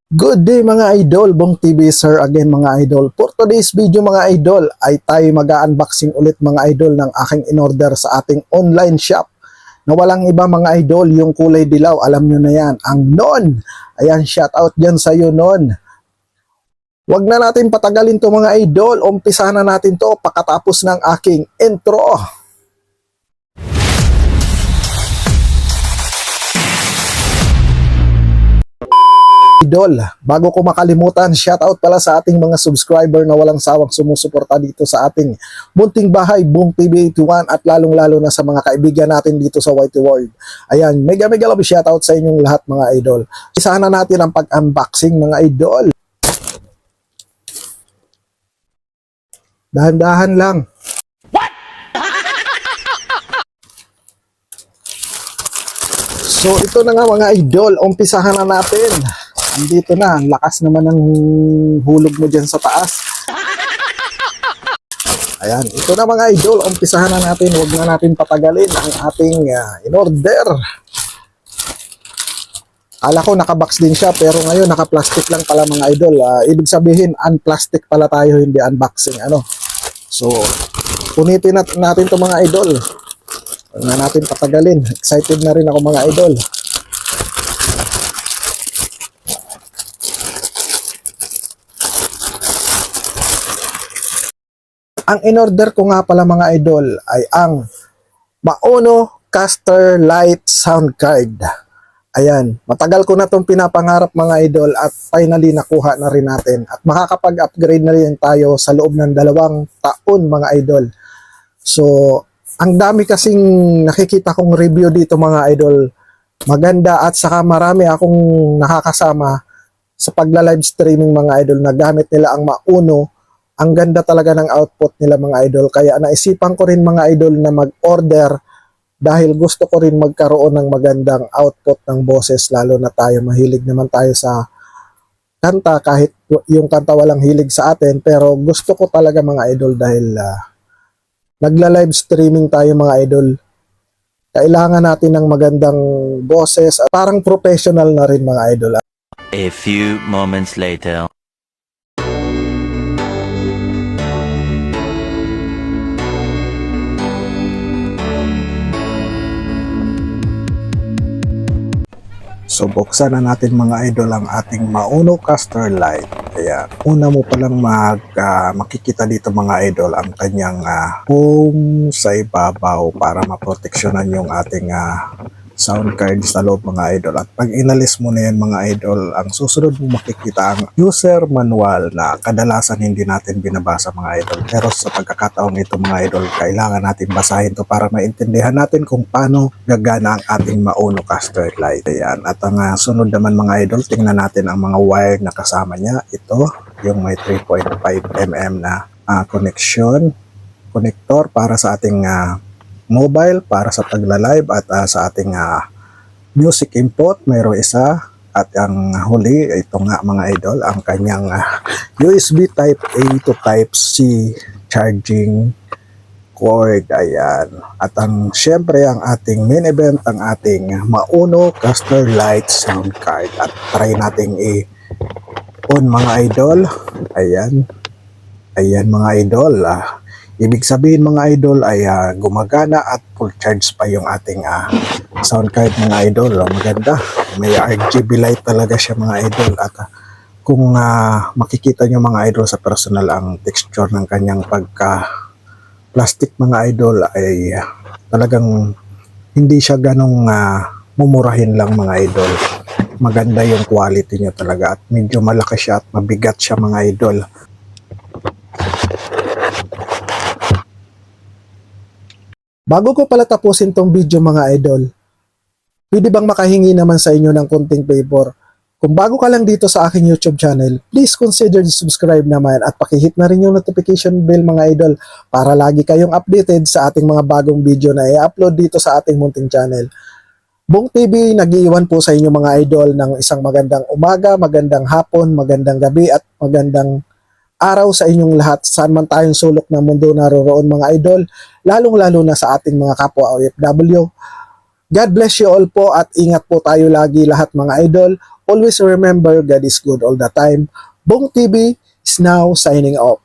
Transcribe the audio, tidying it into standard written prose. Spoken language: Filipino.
Good day mga idol, Bong TV sir again mga idol. For today's video mga idol ay tayo mag-unboxing ulit mga idol ng aking in-order sa ating online shop. Na walang iba mga idol, yung kulay dilaw, alam nyo na yan, ang Non. Ayan, shout out dyan sa iyo Non. Wag na natin patagalin to mga idol, umpisa na natin to pagkatapos ng aking intro. Idol, bago ko makalimutan, shoutout pala sa ating mga subscriber na walang sawang sumusuporta dito sa ating munting bahay, Bong TV 81 at lalong-lalo na sa mga kaibigan natin dito sa Whitey World. Ayan, mega love shoutout sa inyong lahat mga idol. Isahan na natin ang pag-unboxing mga idol. Dahan-dahan lang. So ito na nga mga idol, umpisahan na natin. Andito na, ang lakas naman ng hulog mo dyan sa taas. Ayan, ito na mga idol, umpisahan na natin. Huwag na natin patagalin ang ating in-order. Ala ko nakabox din siya, pero ngayon naka-plastic lang pala mga idol. Ibig sabihin, unplastic pala tayo, hindi unboxing. So, punitin natin to mga idol. Huwag na natin patagalin. Excited na rin ako mga idol. Ang in-order ko nga pala mga idol ay ang Maono Caster Light Sound Card. Ayan, matagal ko na itong pinapangarap mga idol at finally nakuha na rin natin. At makakapag-upgrade na rin tayo sa loob ng 2 taon mga idol. So, ang dami kasing nakikita kong review dito mga idol. Maganda at saka marami akong nakakasama sa pagla-live streaming mga idol na gamit nila ang Maono. Ang ganda talaga ng output nila mga idol. Kaya naisipan ko rin mga idol na mag-order dahil gusto ko rin magkaroon ng magandang output ng boses, lalo na tayo. Mahilig naman tayo sa kanta kahit yung kanta walang hilig sa atin. Pero gusto ko talaga mga idol dahil nagla-live streaming tayo mga idol. Kailangan natin ng magandang boses at parang professional na rin mga idol. A few moments later. So buksan na natin mga idol ang ating Maono Caster Light. Kaya una mo palang makikita dito mga idol ang kanyang foam sa ibabaw para maproteksyonan yung ating sound card sa loob mga idol. At pag inalis mo na yan mga idol, ang susunod mo makikita ang user manual na kadalasan hindi natin binabasa mga idol. Pero sa pagkakataong ito mga idol, kailangan natin basahin to para maintindihan natin kung paano gagana ang ating Maono Caster Light. Ayan. At ang sunod naman mga idol, tingnan natin ang mga wire na kasama niya. Ito, yung may 3.5mm na connector para sa ating mobile para sa pagla-live at sa ating music input mayroon isa at ang huli ito nga mga idol ang kanyang USB type A to type C charging cord. Ayan, at ang syempre ang ating main event ang ating Maono Caster Light sound card at try nating i-on mga idol. Ayan mga idol, ibig sabihin mga idol ay gumagana at full charge pa yung ating sound card mga idol. Maganda, may RGB light talaga siya mga idol. At kung makikita nyo mga idol sa personal ang texture ng kanyang pagka plastic mga idol ay talagang hindi siya ganong mumurahin lang mga idol. Maganda yung quality niya talaga at medyo malaki siya at mabigat siya mga idol. Bago ko pala tapusin tong video mga idol, pwede bang makahingi naman sa inyo ng konting favor? Kung bago ka lang dito sa aking YouTube channel, please consider subscribe naman at pakihit na rin yung notification bell mga idol para lagi kayong updated sa ating mga bagong video na i-upload dito sa ating munting channel. Bong TV, nag-iwan po sa inyo mga idol ng isang magandang umaga, magandang hapon, magandang gabi at magandang araw sa inyong lahat, saan man tayong sulok ng mundo naroroon mga idol, lalong-lalo na sa ating mga kapwa OFW. God bless you all po at ingat po tayo lagi lahat mga idol. Always remember God is good all the time. Bong TV is now signing off.